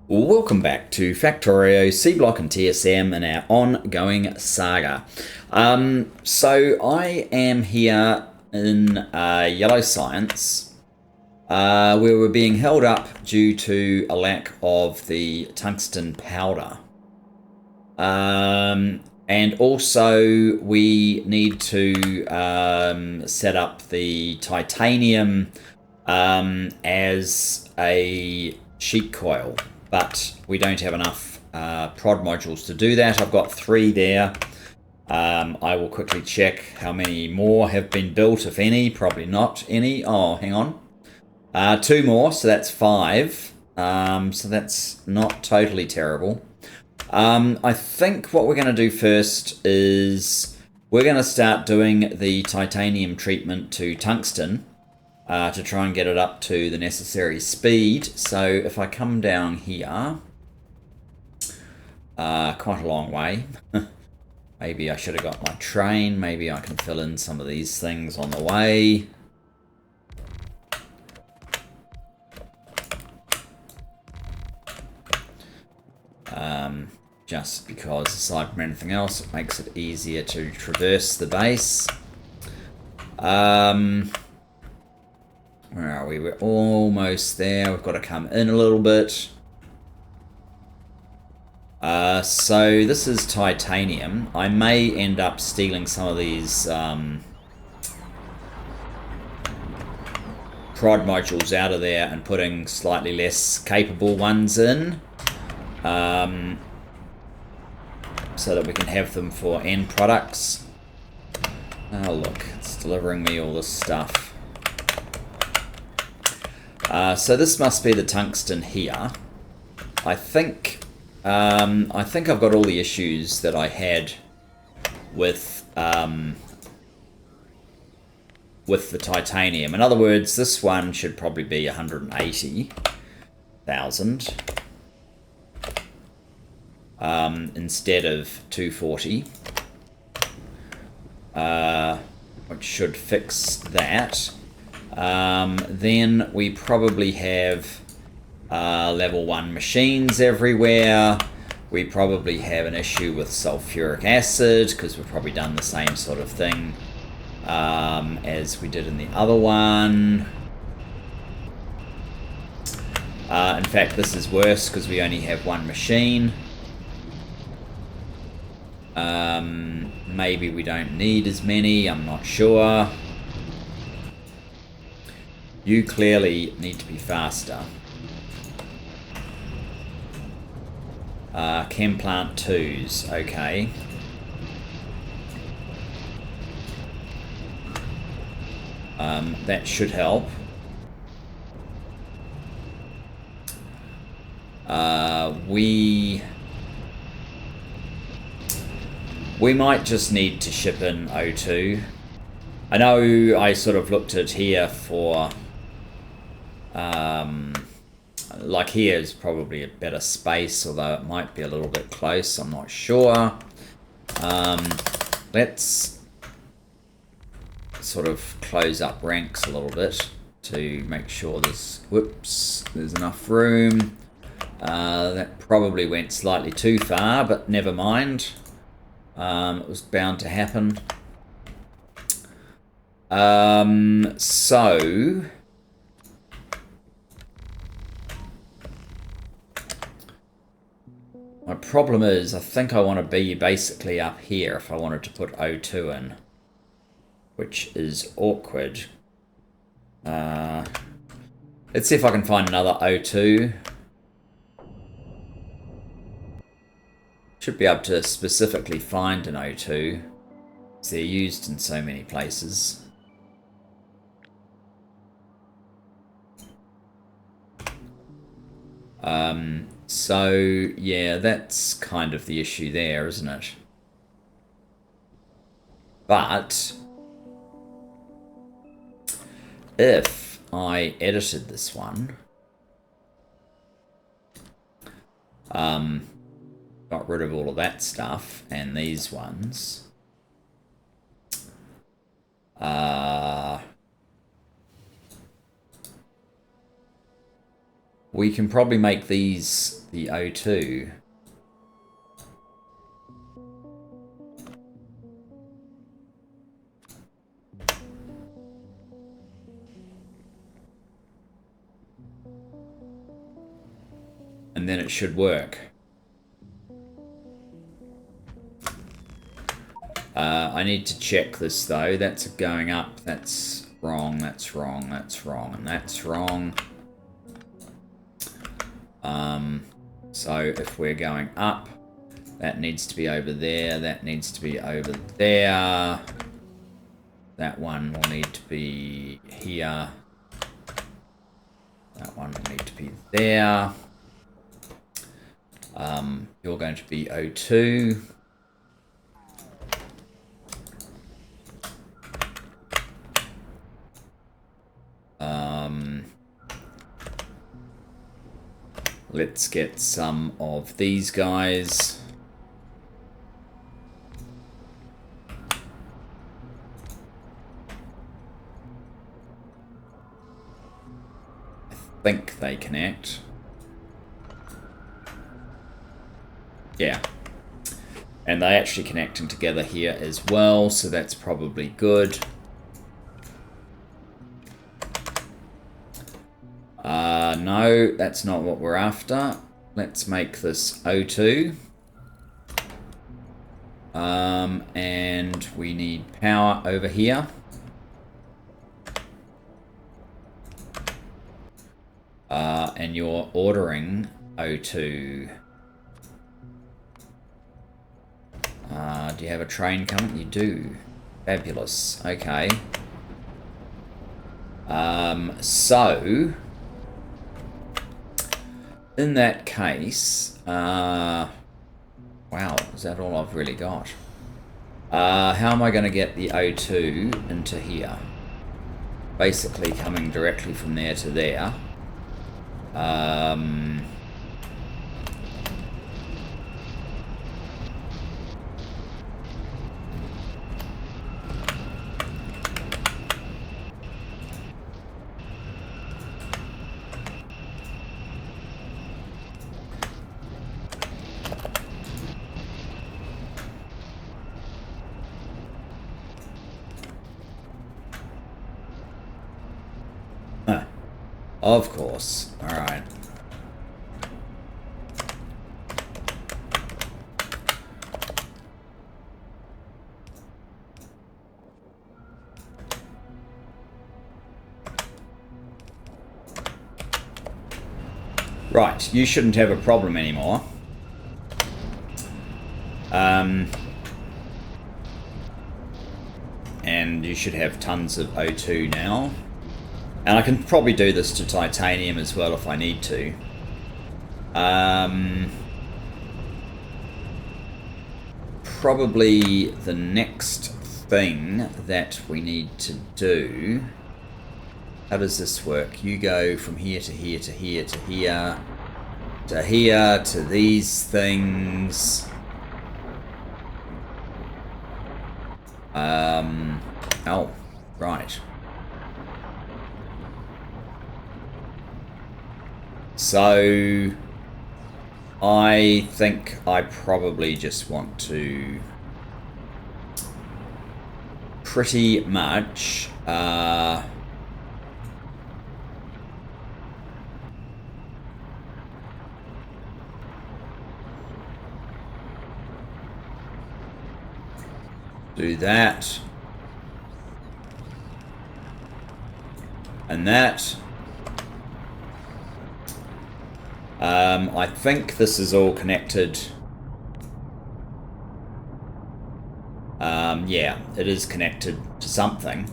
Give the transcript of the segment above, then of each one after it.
Welcome back to Factorio, Seablock and TSM and our ongoing saga. So I am here in Yellow Science, where we're being held up due to a lack of the tungsten powder. And also we need to set up the titanium as a sheet coil, but we don't have enough prod modules to do that. I've got 3 there. I will quickly check how many more have been built, if any. Probably not any. Oh, hang on. 2 more, so that's 5. So that's not totally terrible. I think what we're going to do first is we're going to start doing the titanium treatment to tungsten to try and get it up to the necessary speed. So if I come down here, quite a long way. Maybe I should have got my train. Maybe I can fill in some of these things on the way. Just because, aside from anything else, it makes it easier to traverse the base. Where are we? We're almost there. We've got to come in a little bit. So this is titanium. I may end up stealing some of these prod modules out of there and putting slightly less capable ones in. So that we can have them for end products. Oh look, it's delivering me all this stuff. So this must be the tungsten here. I think I've got all the issues that I had with the titanium. In other words, this one should probably be 180,000 instead of 240, which should fix that. Then we probably have level 1 machines everywhere. We probably have an issue with sulfuric acid because we've probably done the same sort of thing as we did in the other one. In fact, this is worse because we only have 1 machine. Maybe we don't need as many, I'm not sure. You clearly need to be faster. Chem plant 2s, okay. That should help. We might just need to ship in O2. I know I sort of looked at here for... like here is probably a better space, although it might be a little bit close, I'm not sure. Let's sort of close up ranks a little bit to make sure there's enough room. That probably went slightly too far, but never mind. It was bound to happen. So my problem is I think I want to be basically up here if I wanted to put O2 in, which is awkward. Let's see if I can find another O2. Should be able to specifically find an O2. They're used in so many places. So yeah, that's kind of the issue there, isn't it? But if I edited this one, got rid of all of that stuff and these ones, We can probably make these the O2. And then it should work. I need to check this though. That's going up. That's wrong. That's wrong. That's wrong. And that's wrong. So if we're going up, that needs to be over there. That needs to be over there. That one will need to be here. That one will need to be there. You're going to be O2. Let's get some of these guys. I think they connect. Yeah. And they're actually connecting together here as well, so that's probably good. No, that's not what we're after. Let's make this O2. And we need power over here. And you're ordering O2. Do you have a train coming? You do. Fabulous. Okay. So in that case, wow, is that all I've really got? How am I going to get the O2 into here? Basically coming directly from there to there. Of course. All right. Right, you shouldn't have a problem anymore. And you should have tons of O2 now. And I can probably do this to titanium as well if I need to. Probably the next thing that we need to do... How does this work? You go from here to here to here to here to here to these things. Oh, right. So I think I probably just want to pretty much do that and that. I think this is all connected. Yeah, it is connected to something.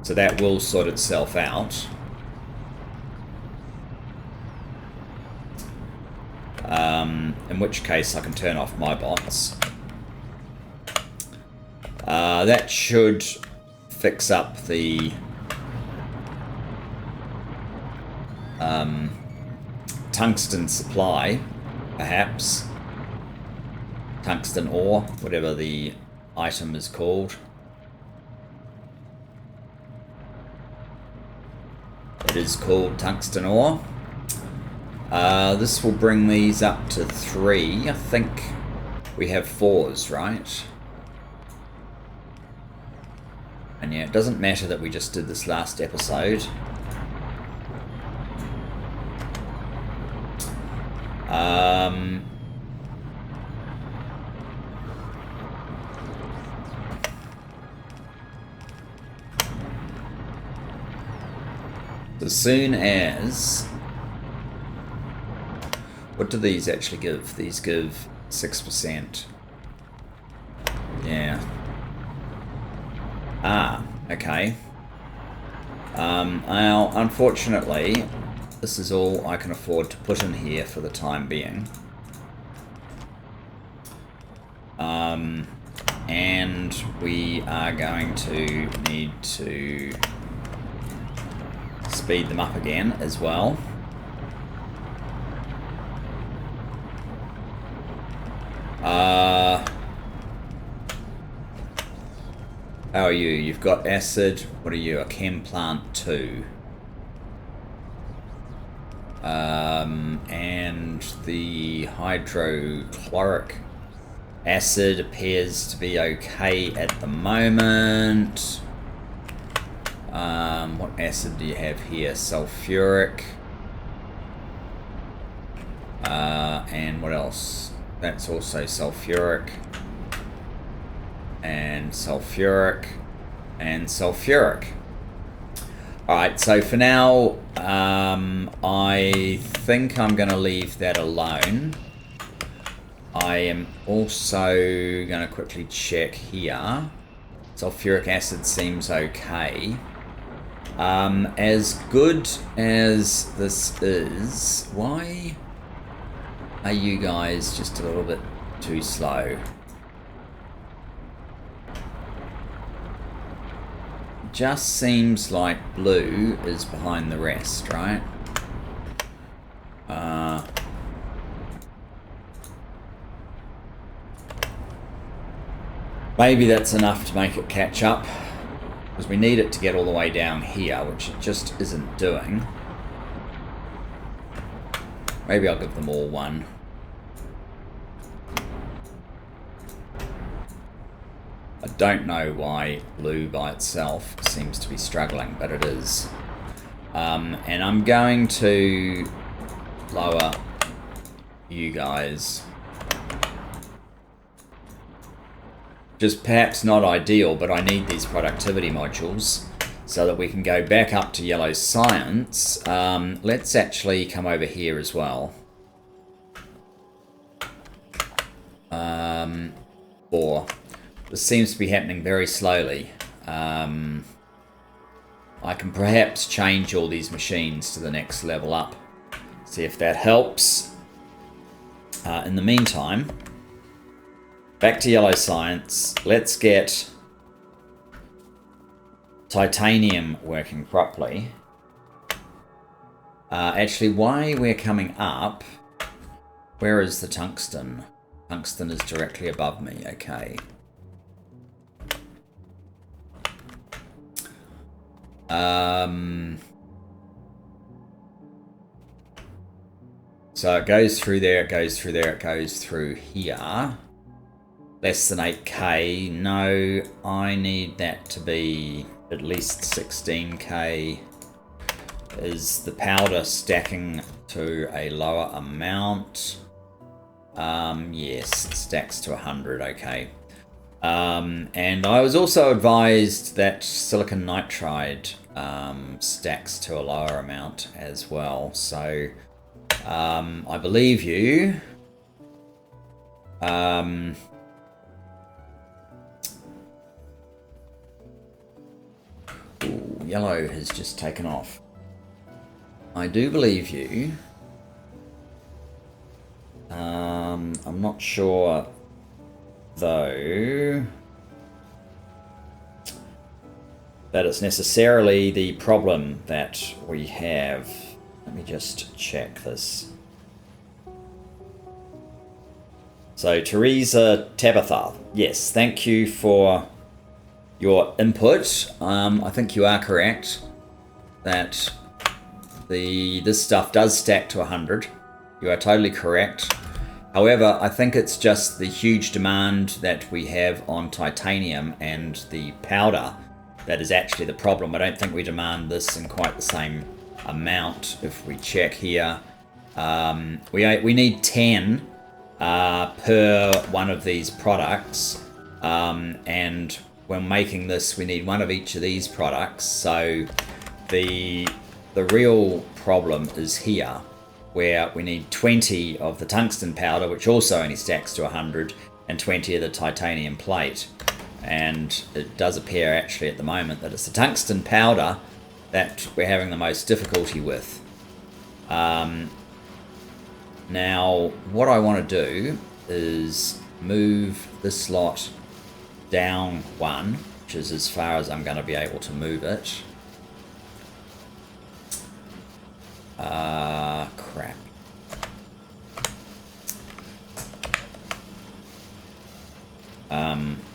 So that will sort itself out. In which case I can turn off my bots. That should fix up the tungsten supply, perhaps. Tungsten ore, whatever the item is called. It is called tungsten ore. This will bring these up to 3. I think we have 4s, right? And yeah, it doesn't matter that we just did this last episode. As soon as... What do these actually give? These give 6%. Yeah. Ah, okay. Now, unfortunately, this is all I can afford to put in here for the time being. And we are going to need to speed them up again as well. How are you? You've got acid. What are you? A chem plant 2. And the hydrochloric acid appears to be okay at the moment. What acid do you have here? Sulfuric. And what else? That's also sulfuric. And sulfuric. And sulfuric. Alright, so for now, I think I'm going to leave that alone. I am also going to quickly check here. Sulfuric acid seems okay. As good as this is, why are you guys just a little bit too slow? Just seems like blue is behind the rest, right? Maybe that's enough to make it catch up, because we need it to get all the way down here, which it just isn't doing. Maybe I'll give them all 1. I don't know why blue by itself seems to be struggling, but it is. And I'm going to lower you guys. Just perhaps not ideal, but I need these productivity modules so that we can go back up to yellow science. Let's actually come over here as well. Or this seems to be happening very slowly. I can perhaps change all these machines to the next level up. See if that helps. In the meantime, back to yellow science. Let's get titanium working properly. Actually, why we're coming up, where is the tungsten? Tungsten is directly above me, okay. So it goes through there, it goes through there, it goes through here. Less than 8k. No, I need that to be at least 16k. Is the powder stacking to a lower amount? Yes, it stacks to 100, okay. And I was also advised that silicon nitride stacks to a lower amount as well. So I believe you. Ooh, yellow has just taken off. I do believe you. I'm not sure, though, that it's necessarily the problem that we have. Let me just check this. So, Teresa Tabitha, yes, thank you for your input. I think you are correct that this stuff does stack to 100. You are totally correct. However, I think it's just the huge demand that we have on titanium and the powder that is actually the problem. I don't think we demand this in quite the same amount. If we check here, we need 10 per one of these products, and when making this we need one of each of these products. So the real problem is here, where we need 20 of the tungsten powder, which also only stacks to 100, and 20 of the titanium plate. And it does appear actually at the moment that it's the tungsten powder that we're having the most difficulty with. Now, what I want to do is move this lot down one, which is as far as I'm going to be able to move it. Crap.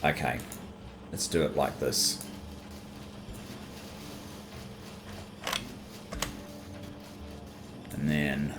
Okay. Let's do it like this. And then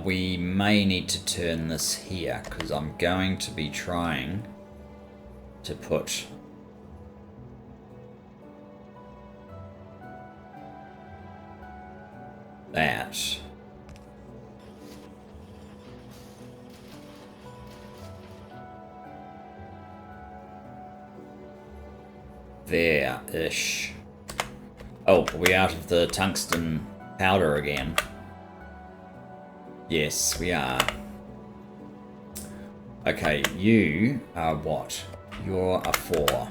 we may need to turn this here, because I'm going to be trying to put that there-ish. Oh, are we out of the tungsten powder again? Yes, we are. Okay, you are what? You're a 4.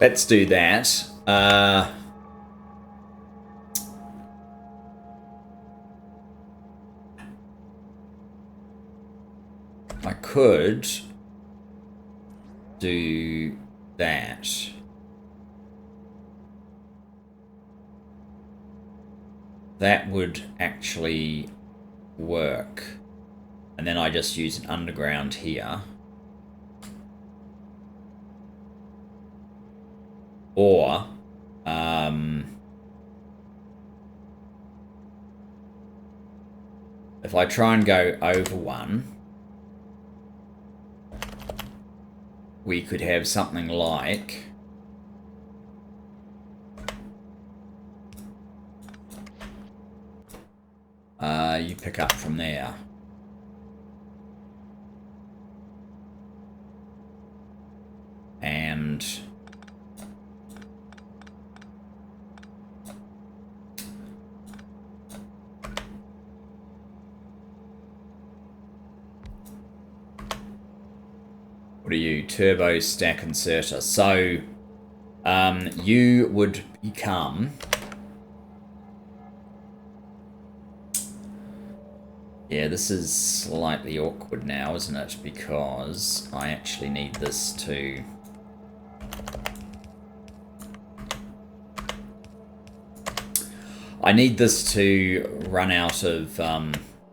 Let's do that. I could do that. That would actually work. And then I just use an underground here. Or if I try and go over one, we could have something like you pick up from there. And what are you? Turbo stack inserter. So you would become, yeah, this is slightly awkward now, isn't it? Because I actually need this to run out of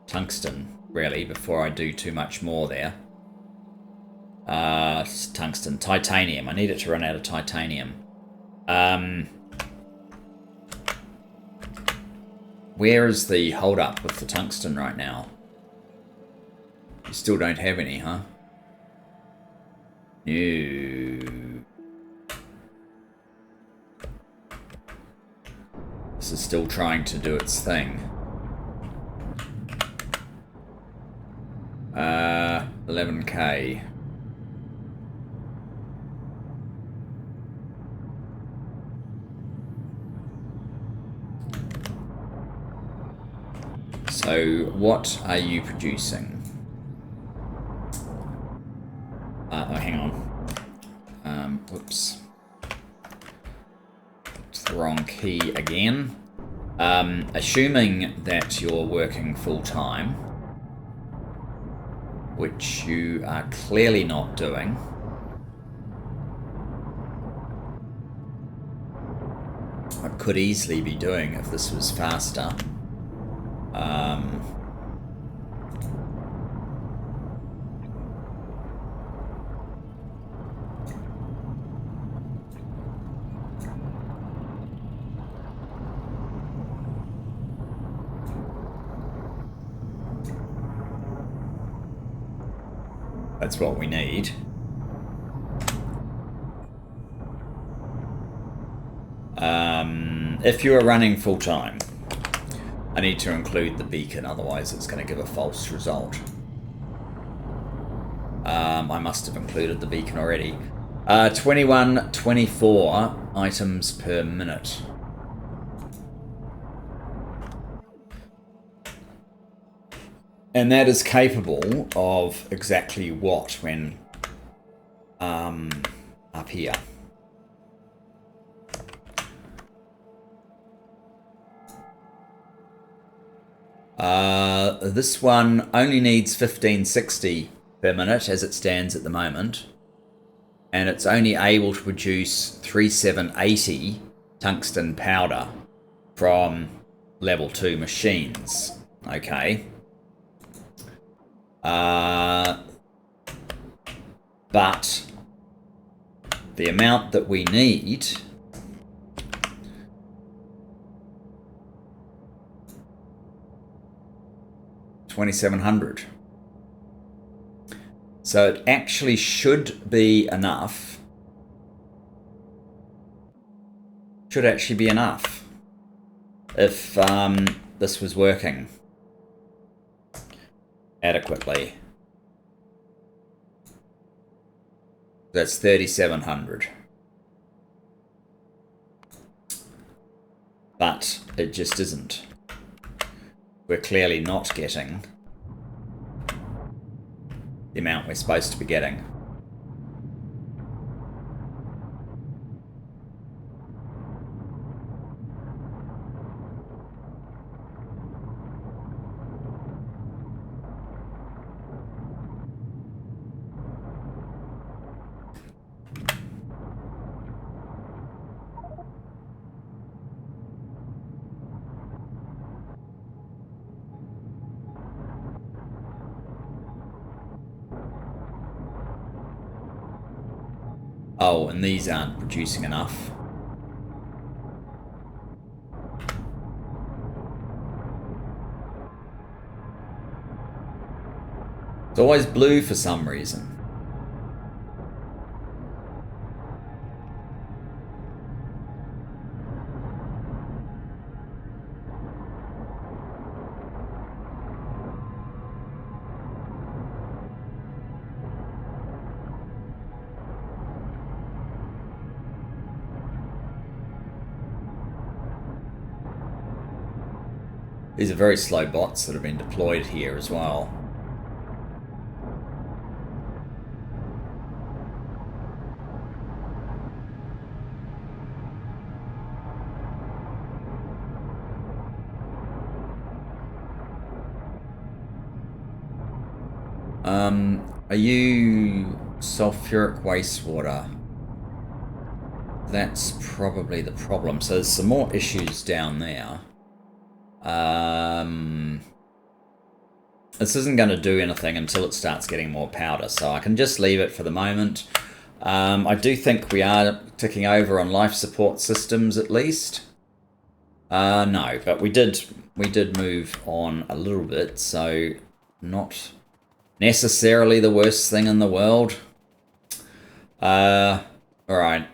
tungsten, really, before I do too much more there. Titanium. I need it to run out of titanium. Where is the hold up with the tungsten right now? You still don't have any, huh? No. This is still trying to do its thing. 11k. So, what are you producing? Oh, hang on. Whoops. 3. the wrong key again. Assuming that you're working full-time, which you are clearly not doing. I could easily be doing if this was faster. That's what we need. If you are running full-time, I need to include the beacon, otherwise it's going to give a false result. I must have included the beacon already. 2124 items per minute. And that is capable of exactly what when up here. This one only needs 1560 per minute as it stands at the moment, and it's only able to produce 3780 tungsten powder from level 2 machines. Okay. But the amount that we need $2,700. So it actually should be enough. Should actually be enough if this was working adequately. That's 3,700. But it just isn't. We're clearly not getting the amount we're supposed to be getting. Oh, and these aren't producing enough. It's always blue for some reason. These are very slow bots that have been deployed here as well. Are you sulfuric wastewater? That's probably the problem. So there's some more issues down there. This isn't going to do anything until it starts getting more powder, so I can just leave it for the moment. I do think we are ticking over on life support systems at least. No, but we did move on a little bit, so not necessarily the worst thing in the world. Alright.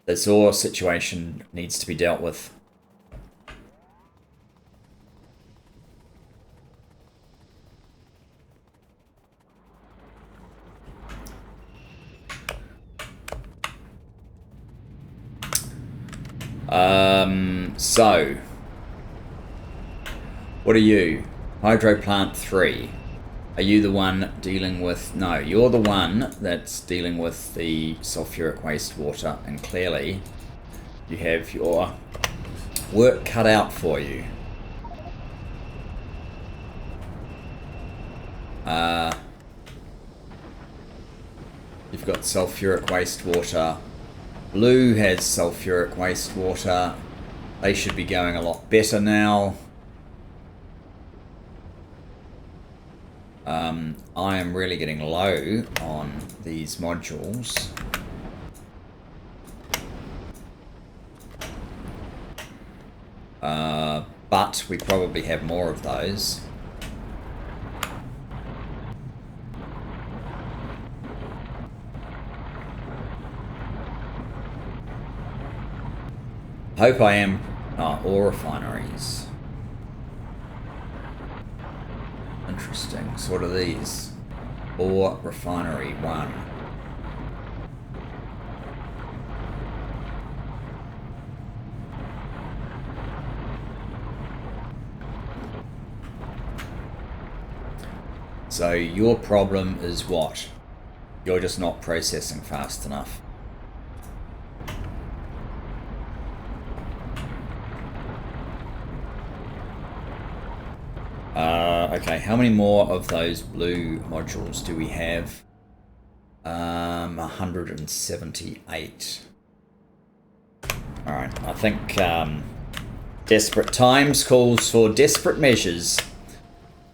This ore situation needs to be dealt with. So, what are you? Hydro plant 3. Are you the one dealing with... No, you're the one that's dealing with the sulfuric wastewater, and clearly you have your work cut out for you. You've got sulfuric wastewater. Blue has sulfuric wastewater. They should be going a lot better now. I am really getting low on these modules. But we probably have more of those. Hope I am. Ore refineries. Interesting. So what are these? Ore refinery 1. So your problem is what? You're just not processing fast enough. Okay, how many more of those blue modules do we have? 178. Alright, I think desperate times calls for desperate measures.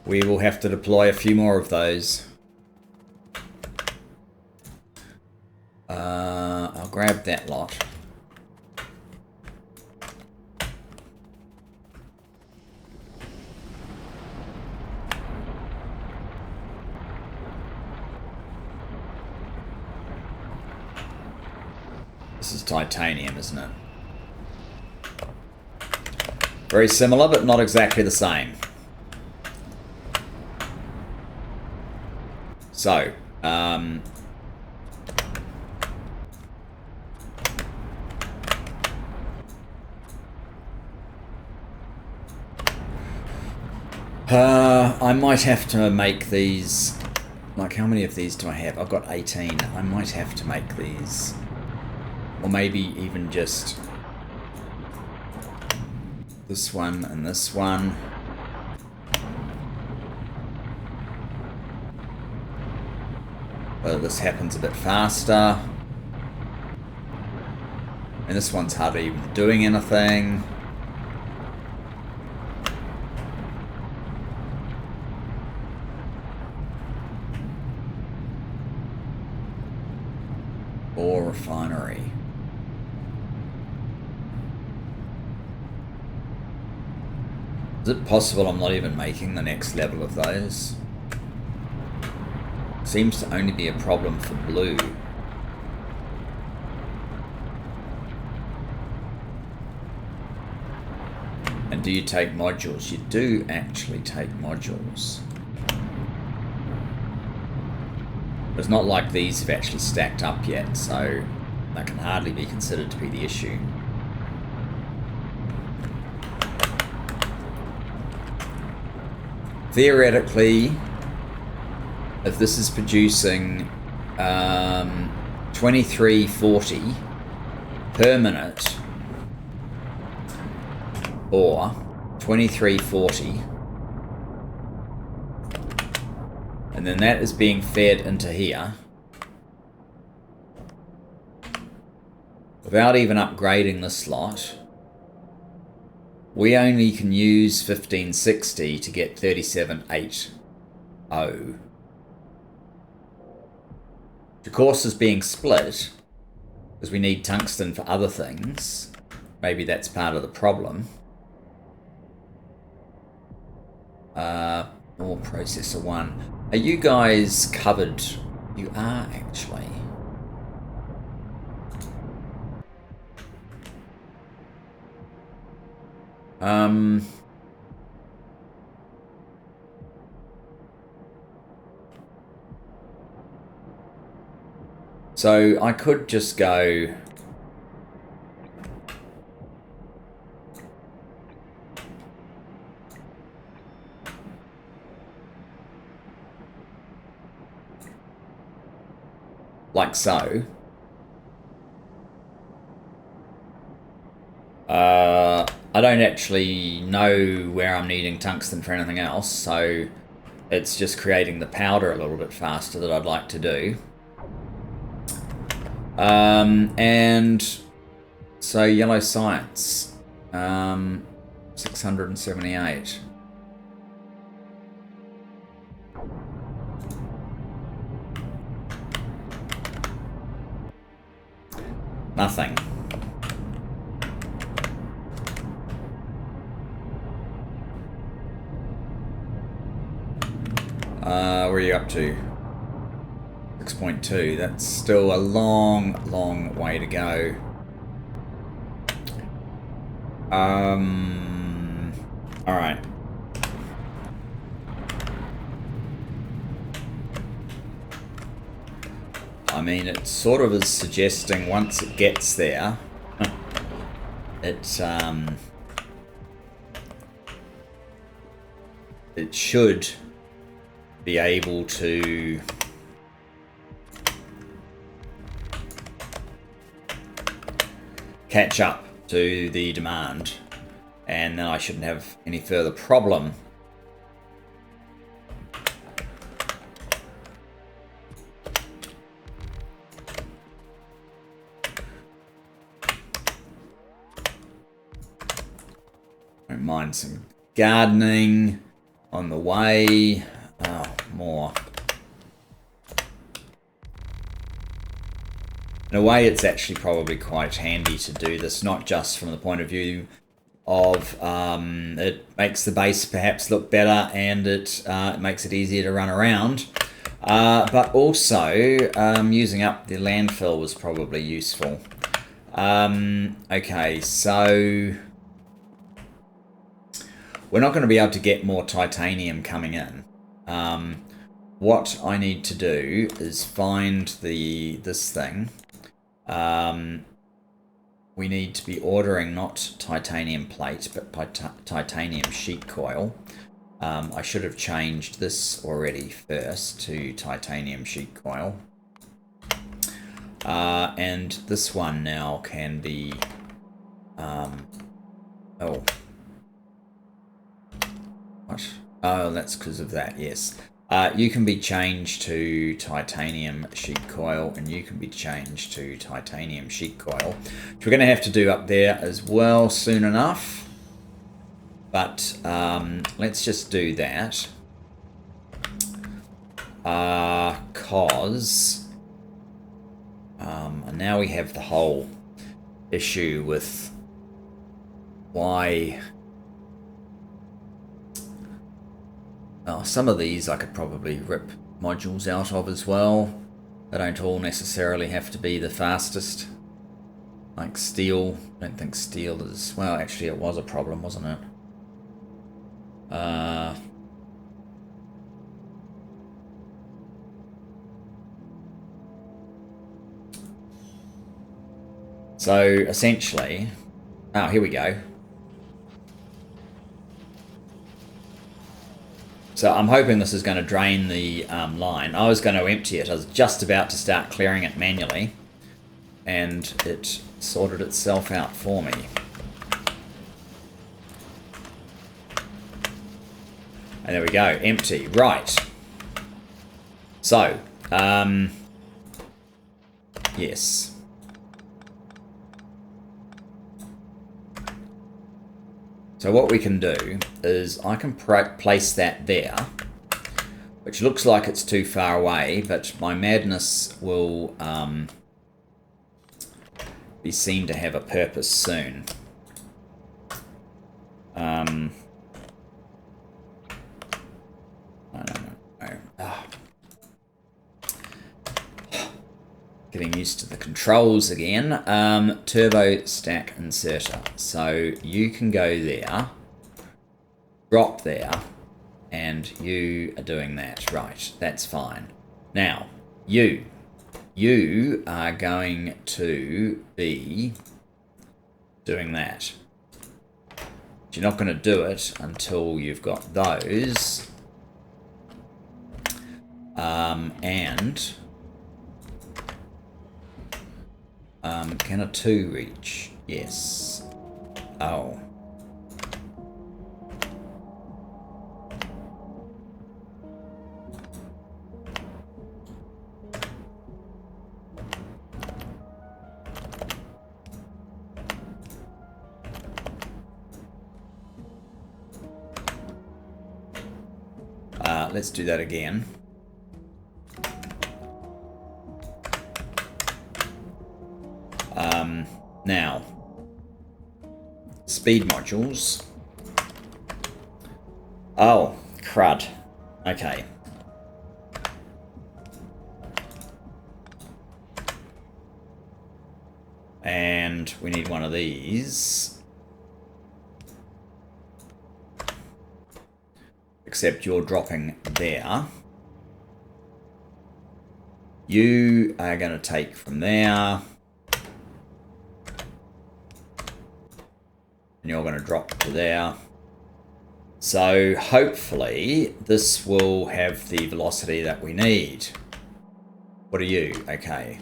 We will have to deploy a few more of those. I'll grab that lot. This is titanium, isn't it? Very similar, but not exactly the same. So, I might have to make these, like, how many of these do I have? I've got 18. I might have to make these, or maybe even just this one and this one. But this happens a bit faster. And this one's hardly even doing anything. Ore refinery. Is it possible I'm not even making the next level of those? Seems to only be a problem for blue. And do you take modules? You do actually take modules. It's not like these have actually stacked up yet, so that can hardly be considered to be the issue. Theoretically, if this is producing 2340 per minute, or 2340, and then that is being fed into here without even upgrading the slot, we only can use 1560 to get 3780. Of course is being split because we need tungsten for other things. Maybe that's part of the problem. Or processor 1. Are you guys covered? You are actually. So I could just go like so. I don't actually know where I'm needing tungsten for anything else, so it's just creating the powder a little bit faster that I'd like to do. And so yellow science, 678. Nothing. Where are you up to? 6.2. That's still a long, long way to go. Alright. I mean, it sort of is suggesting once it gets there, it should be able to catch up to the demand, and then I shouldn't have any further problem. Don't mind some gardening on the way. Oh, more. In a way, it's actually probably quite handy to do this, not just from the point of view of it makes the base perhaps look better, and it makes it easier to run around, but also using up the landfill was probably useful. Okay, so we're not going to be able to get more titanium coming in. What I need to do is find this thing. We need to be ordering not titanium plate, but titanium sheet coil. I should have changed this already first to titanium sheet coil. And this one now can be... oh. What? Oh, that's because of that, yes. You can be changed to titanium sheet coil, and you can be changed to titanium sheet coil, which we're going to have to do up there as well soon enough. But let's just do that. And now we have the whole issue with why... Oh, some of these I could probably rip modules out of as well. They don't all necessarily have to be the fastest. Like steel. I don't think steel is... Well, actually it was a problem, wasn't it? So, essentially... Oh, here we go. So I'm hoping this is going to drain the line. I was going to empty it. I was just about to start clearing it manually, and it sorted itself out for me. And there we go, empty. Right. So, yes. So what we can do is I can place that there, which looks like it's too far away, but my madness will be seen to have a purpose soon. No. Oh. Getting used to the controls again. Turbo stack inserter. So you can go there, drop there, and you are doing that. Right, that's fine. Now, you are going to be doing that. But you're not going to do it until you've got those. And Can a 2 reach? Yes. Oh. Let's do that again. Now, speed modules. Oh, crud. Okay. And we need one of these. Except you're dropping there. You are going to take from there. And you're going to drop to there. So hopefully this will have the velocity that we need. What are you? Okay.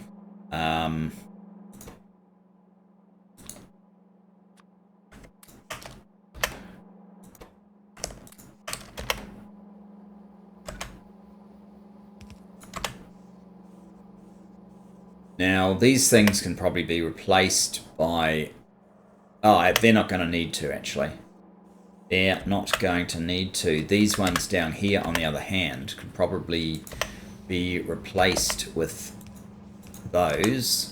Now these things can probably be replaced by... Oh, they're not going to need to, actually. They're not going to need to. These ones down here, on the other hand, could probably be replaced with those.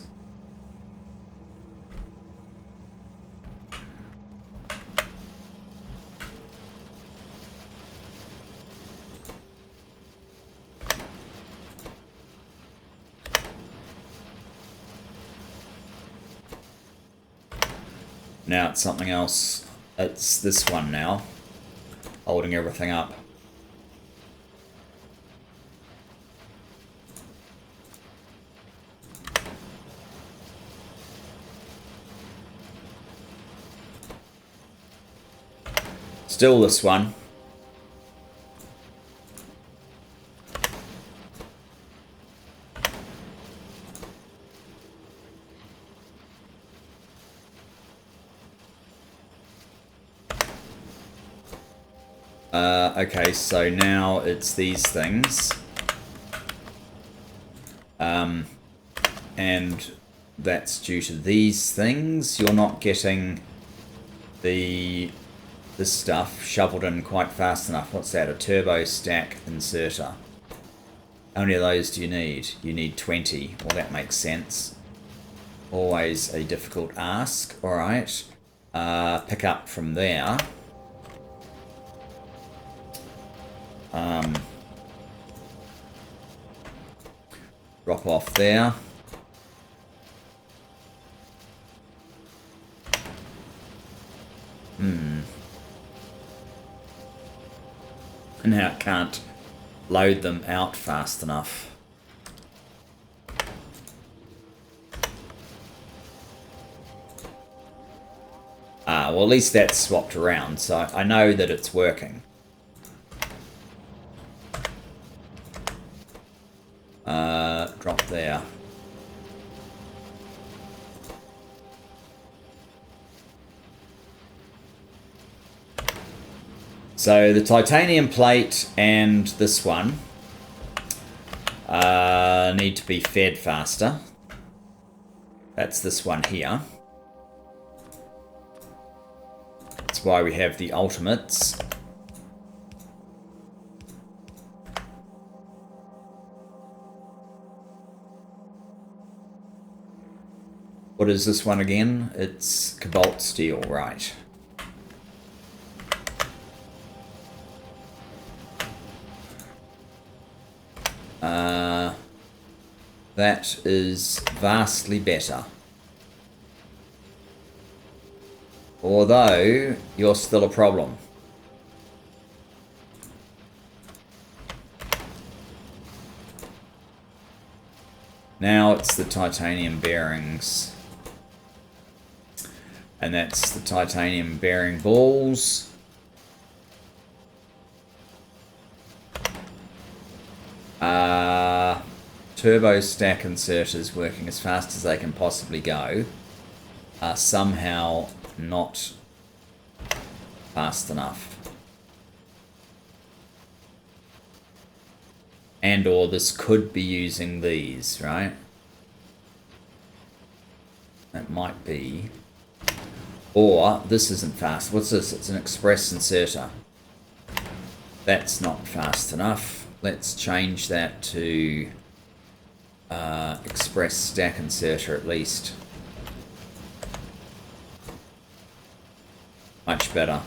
Now it's something else. It's this one now, holding everything up. Still this one. Okay, so now it's these things. And that's due to these things. You're not getting this stuff shoveled in quite fast enough. What's that? A turbo stack inserter. How many of those do you need? You need 20. Well, that makes sense. Always a difficult ask. Alright. Pick up from there. Drop off there. Now it can't load them out fast enough. Well, at least that's swapped around, so I know that it's working. Drop there. So the titanium plate and this one need to be fed faster. That's this one here. That's why we have the ultimates. What is this one again? It's cobalt steel, right. That is vastly better. Although, you're still a problem. Now it's the titanium bearings. And that's the titanium bearing balls. turbo stack inserters working as fast as they can possibly go are somehow not fast enough. And or this could be using these, right? That might be. Or this isn't fast. What's this? It's an express inserter. That's not fast enough. Let's change that to express stack inserter at least. Much better.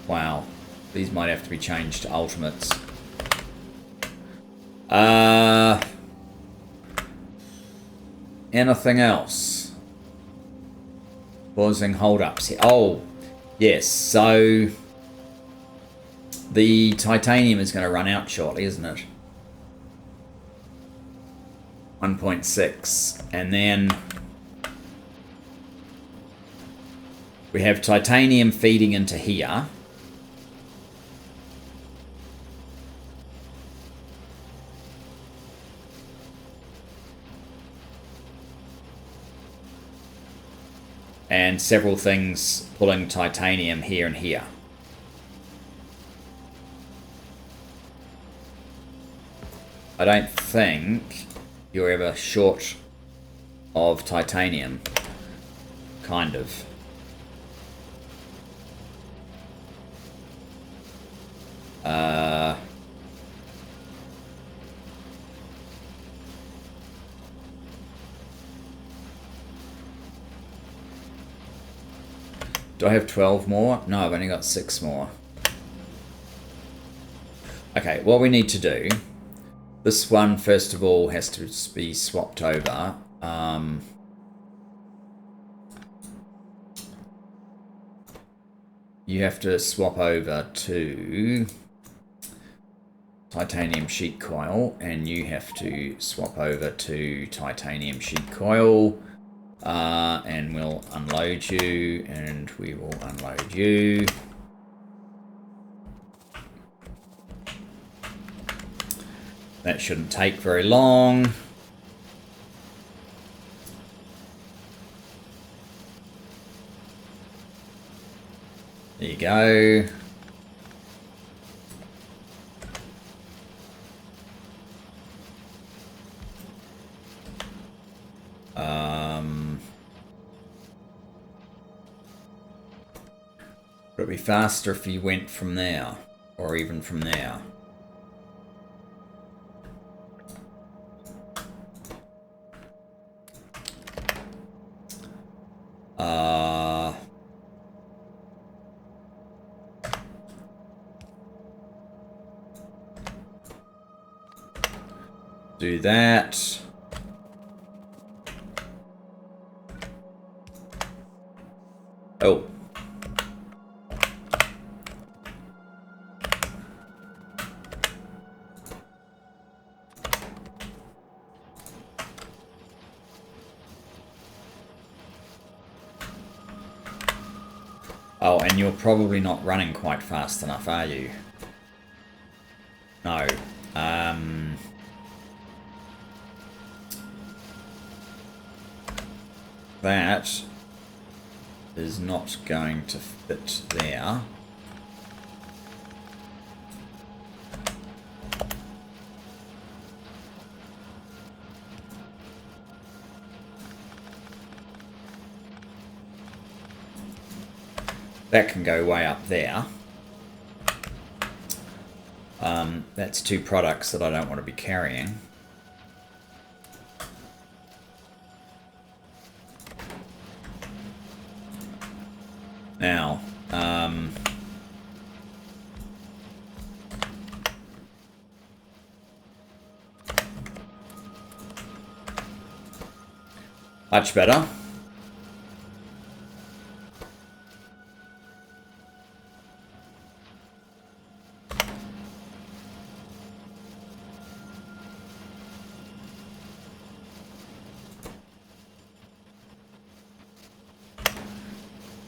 Wow, these might have to be changed to ultimates. Anything else? Causing hold-ups here. Oh, yes, so the titanium is going to run out shortly, isn't it? 1.6, and then we have titanium feeding into here. And several things pulling titanium here and here. I don't think you're ever short of titanium. Kind of. Do I have 12 more? No, I've only got 6 more. Okay, what we need to do, this one first of all has to be swapped over. You have to swap over to titanium sheet coil, and you have to swap over to titanium sheet coil. And we'll unload you, and we will unload you. That shouldn't take very long. There you go. Would it be faster if you went from there, or even from there? Do that. Oh. Oh, and you're probably not running quite fast enough, are you? No. That is not going to fit there. That can go way up there. That's 2 products that I don't want to be carrying. Now, much better.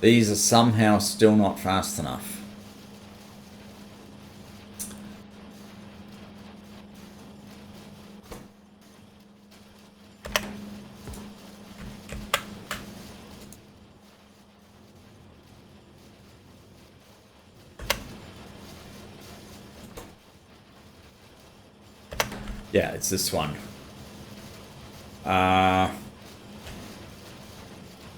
These are somehow still not fast enough. Yeah, it's this one.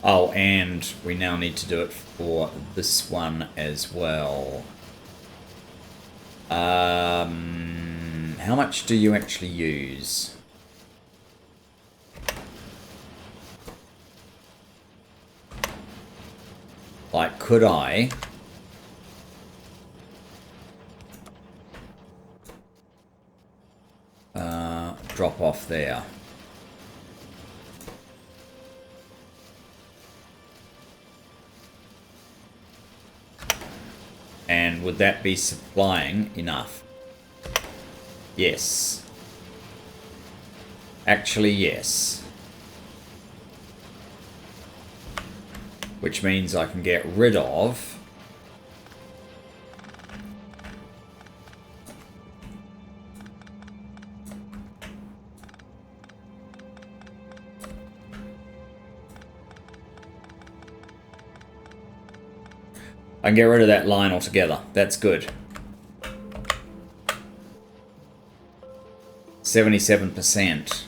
Oh, and we now need to do it for this one as well. How much do you actually use? Like, could I... drop off there? And would that be supplying enough? Yes. Actually, yes. Which means I can get rid of... I can get rid of that line altogether. That's good. 77%.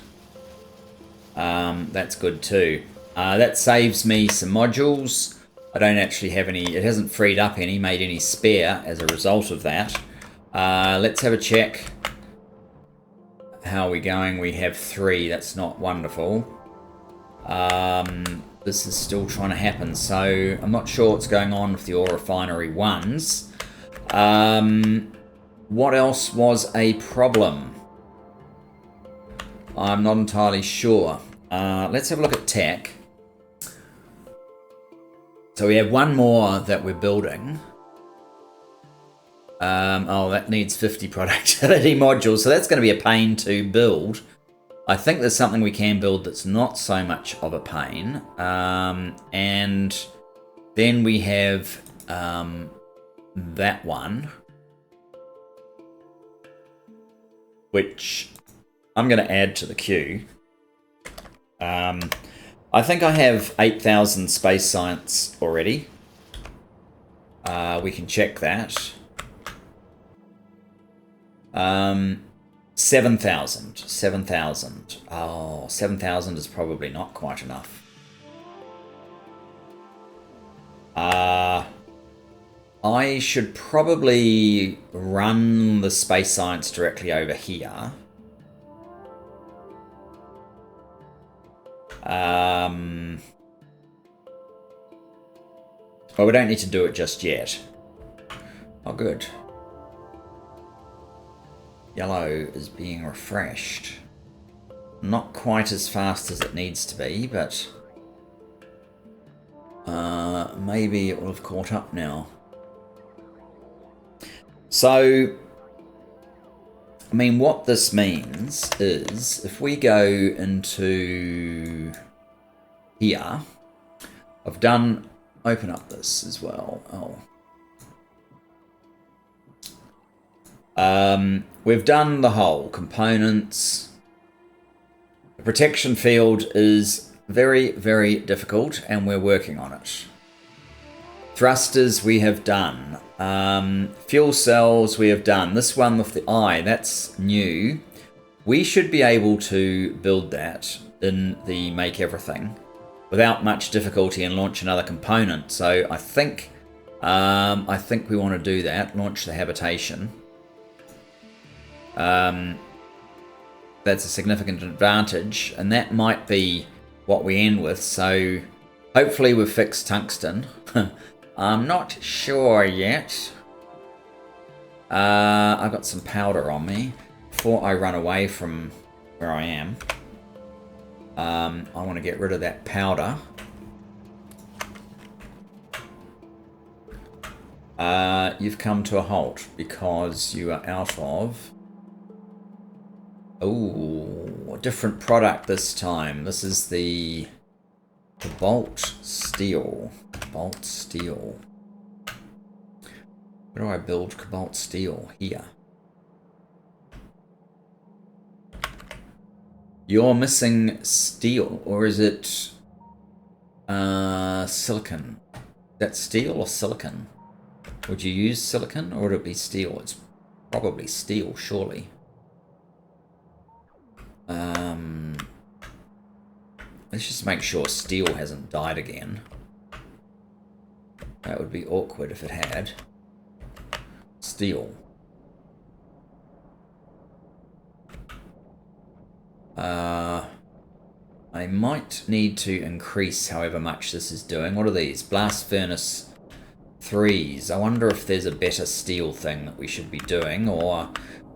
That's good too. That saves me some modules. I don't actually have any... It hasn't freed up any, made any spare as a result of that. Let's have a check. How are we going? We have 3. That's not wonderful. This is still trying to happen, so I'm not sure what's going on with the ore refinery ones. What else was a problem? I'm not entirely sure. Let's have a look at tech. So we have one more that we're building. Oh, that needs 50 productivity modules, so that's going to be a pain to build. I think there's something we can build that's not so much of a pain. And then we have that one, which I'm going to add to the queue. I think I have 8,000 space science already. We can check that. 7,000. 7,000. Oh, 7,000 is probably not quite enough. I should probably run the space science directly over here. Well, we don't need to do it just yet. Oh, good. Yellow is being refreshed. Not quite as fast as it needs to be, but maybe it will have caught up now. So, I mean, what this means is if we go into here, I've done, open up this as well. We've done the whole components. The protection field is very, very difficult, and we're working on it. Thrusters we have done. Fuel cells we have done. This one with the eye, that's new. We should be able to build that in the Make Everything without much difficulty and launch another component. So I think we want to do that. Launch the Habitation. That's a significant advantage, and that might be what we end with. So hopefully we've fixed tungsten. I'm not sure yet. I've got some powder on me. Before I run away from where I am, I want to get rid of that powder. You've come to a halt because you are out of... Oh, a different product this time. This is the bolt steel. Cobalt steel. Where do I build cobalt steel? Here. You're missing steel, or is it silicon? Is that steel or silicon? Would you use silicon or would it be steel? It's probably steel, surely. Let's just make sure steel hasn't died again. That would be awkward if it had. Steel. I might need to increase however much this is doing. What are these? Blast furnace 3s. I wonder if there's a better steel thing that we should be doing, or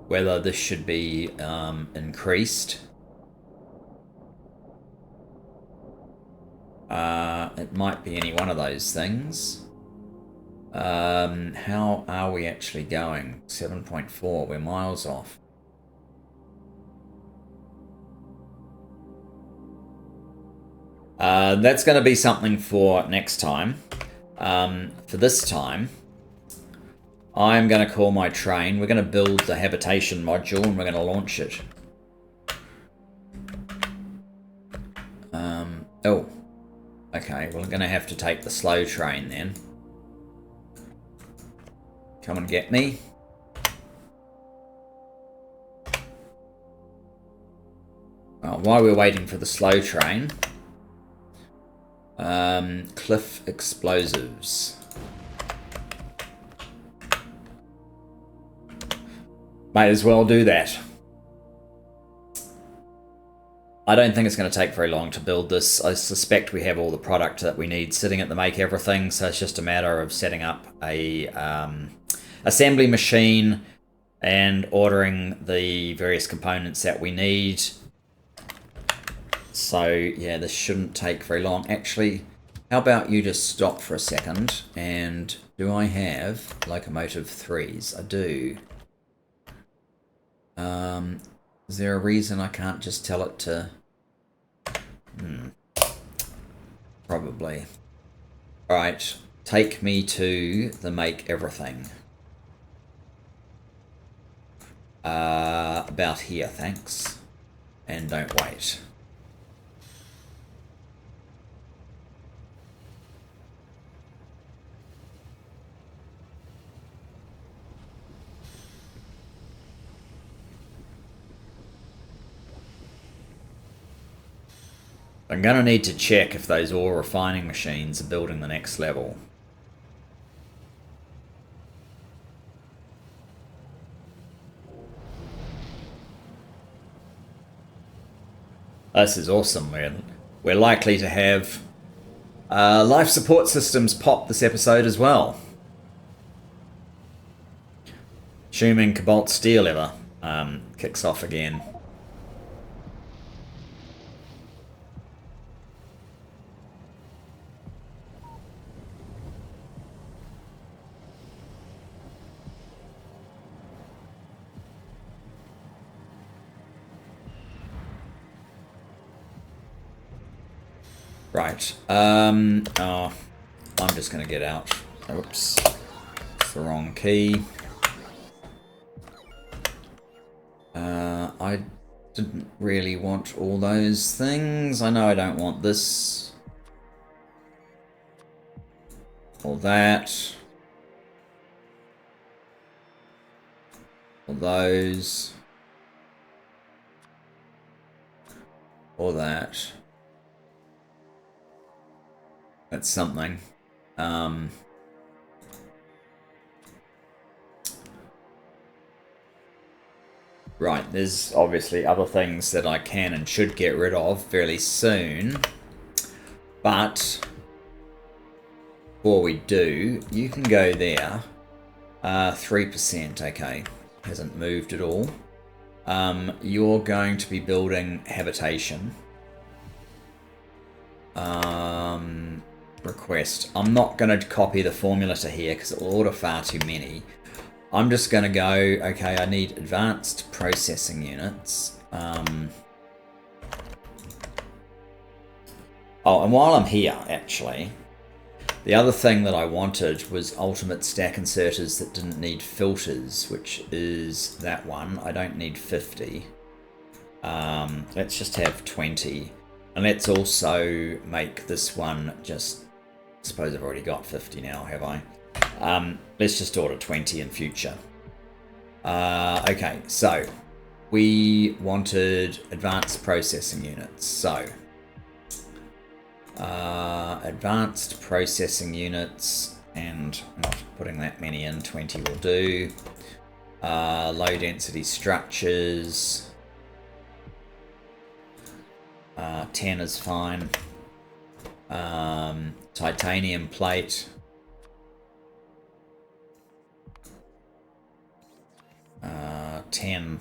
whether this should be increased. It might be any one of those things. How are we actually going? 7.4. We're miles off. That's going to be something for next time. For this time, I'm going to call my train. We're going to build the habitation module and we're going to launch it. Oh, okay. Well, I'm going to have to take the slow train then. Come and get me. Well, while we're waiting for the slow train, cliff explosives. Might as well do that. I don't think it's going to take very long to build this. I suspect we have all the product that we need sitting at the Make Everything, so it's just a matter of setting up a assembly machine and ordering the various components that we need. So yeah, this shouldn't take very long. Actually, how about you just stop for a second, and do I have locomotive 3s? I do. Is there a reason I can't just tell it to... Probably. Alright, take me to the Make Everything. About here, thanks. And don't wait. I'm going to need to check if those ore refining machines are building the next level. This is awesome. We're likely to have life support systems pop this episode as well. Assuming Cobalt Steel ever kicks off again. Right. Oh, I'm just going to get out. Oops. It's the wrong key. I didn't really want all those things. I know I don't want this. All that. All those. All that. That's something. Right, there's obviously other things that I can and should get rid of fairly soon. But before we do, you can go there. 3%, okay. Hasn't moved at all. You're going to be building Habitation. Request. I'm not going to copy the formula to here because it will order far too many. I'm just going to go, okay, I need advanced processing units. Oh, and while I'm here, actually, The other thing that I wanted was ultimate stack inserters that didn't need filters, which is that one. I don't need 50. Let's just have 20. And let's also make this one just... I suppose I've already got 50 now, have I? Let's just order 20 in future. Okay, so we wanted advanced processing units. So advanced processing units, and not putting that many in, 20 will do. Low density structures, 10 is fine. Titanium plate, 10.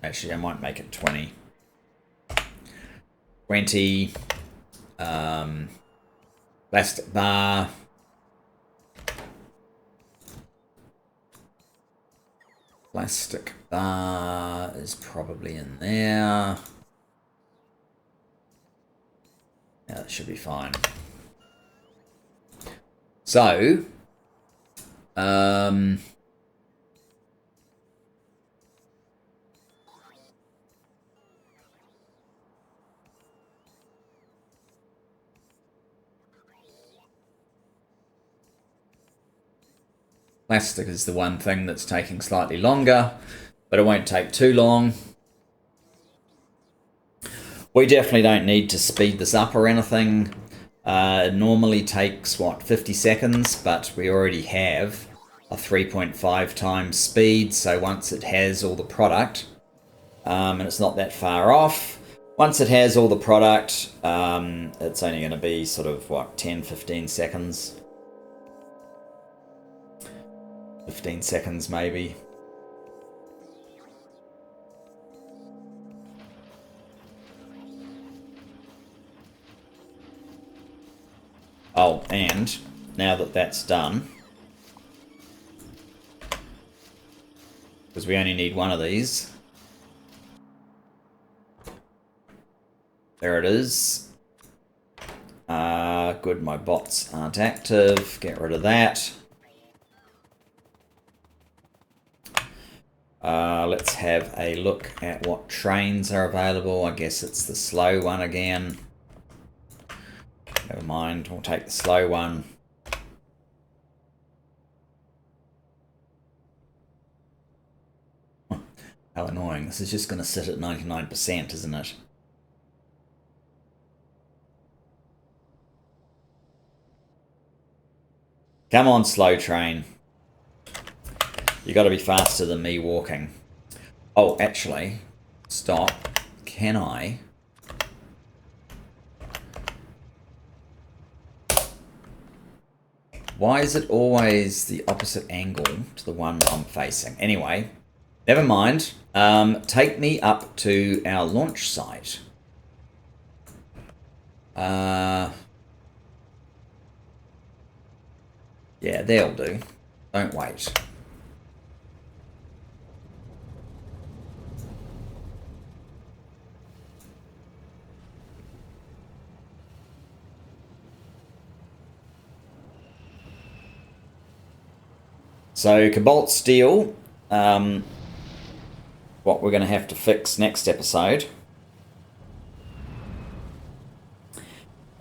Actually, I might make it 20. 20. Plastic bar. Plastic bar is probably in there. Yeah, that should be fine. So, plastic is the one thing that's taking slightly longer, but it won't take too long. We definitely don't need to speed this up or anything. It normally takes, what, 50 seconds, but we already have a 3.5 times speed, so once it has all the product, and it's not that far off, once it has all the product, it's only going to be sort of, what, 10, 15 seconds? 15 seconds maybe. Oh, and now that that's done, because we only need one of these. There it is. Good, my bots aren't active. Get rid of that. Let's have a look at what trains are available. I guess it's the slow one again. Never mind, we'll take the slow one. How annoying. This is just going to sit at 99%, isn't it? Come on, slow train. You got to be faster than me walking. Oh, actually, stop. Can I... Why is it always the opposite angle to the one I'm facing? Anyway, never mind. Take me up to our launch site. Yeah, they'll do. Don't wait. So, Cobalt Steel, what we're going to have to fix next episode.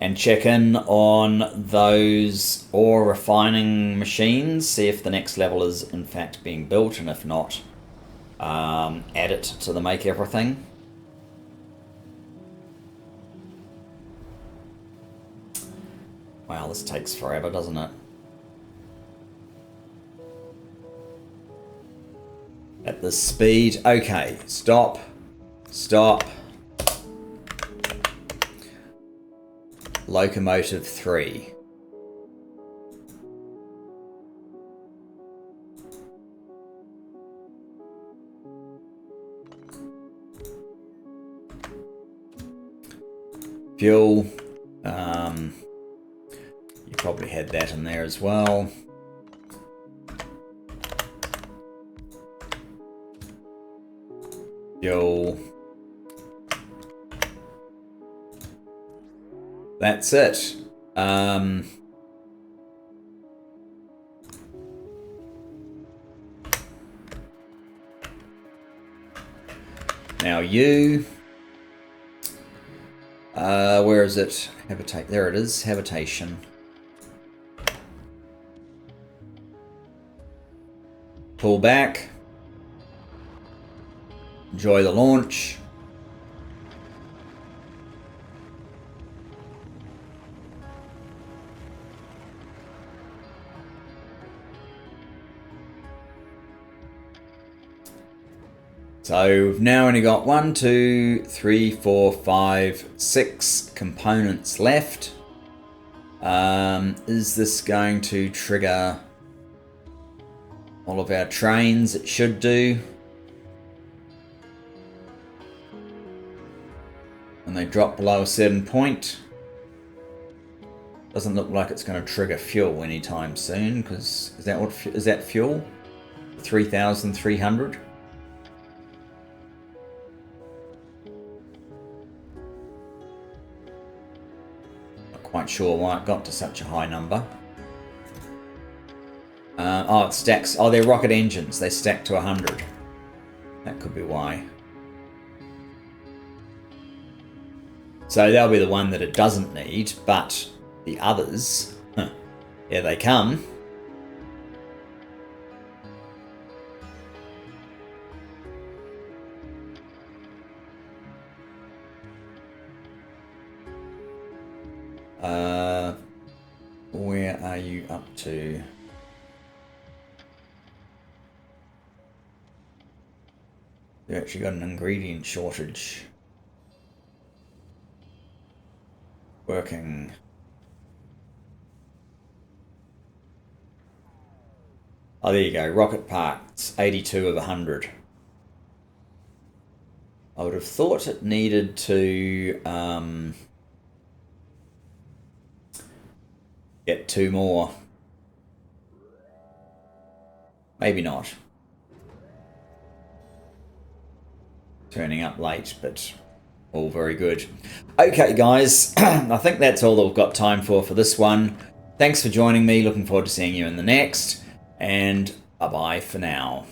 And check in on those ore refining machines, see if the next level is in fact being built, and if not, add it to the make everything. Wow, this takes forever, doesn't it? At this speed. Okay, stop. Stop. Locomotive 3. Fuel. You probably had that in there as well. Fuel. That's it. Now you... where is it? Habitate. There it is. Habitation. Pull back. Enjoy the launch. So we've now only got 1, 2, 3, 4, 5, 6 components left. Is this going to trigger all of our trains? It should do. When they drop below a certain point. Doesn't look like it's going to trigger fuel anytime soon, because is that fuel? 3,300? Quite sure why it got to such a high number. Oh, it stacks. Oh, they're rocket engines. They stack to 100. That could be why. So that'll be the one that it doesn't need, but the others, here they come. Where are you up to? You've actually got an ingredient shortage. Working. Oh, there you go. Rocket parts, 82 of 100. I would have thought it needed to get 2 more. Maybe not. Turning up late, but all very good. Okay, guys, I think that's all that we've got time for this one. Thanks for joining me. Looking forward to seeing you in the next. And bye-bye for now.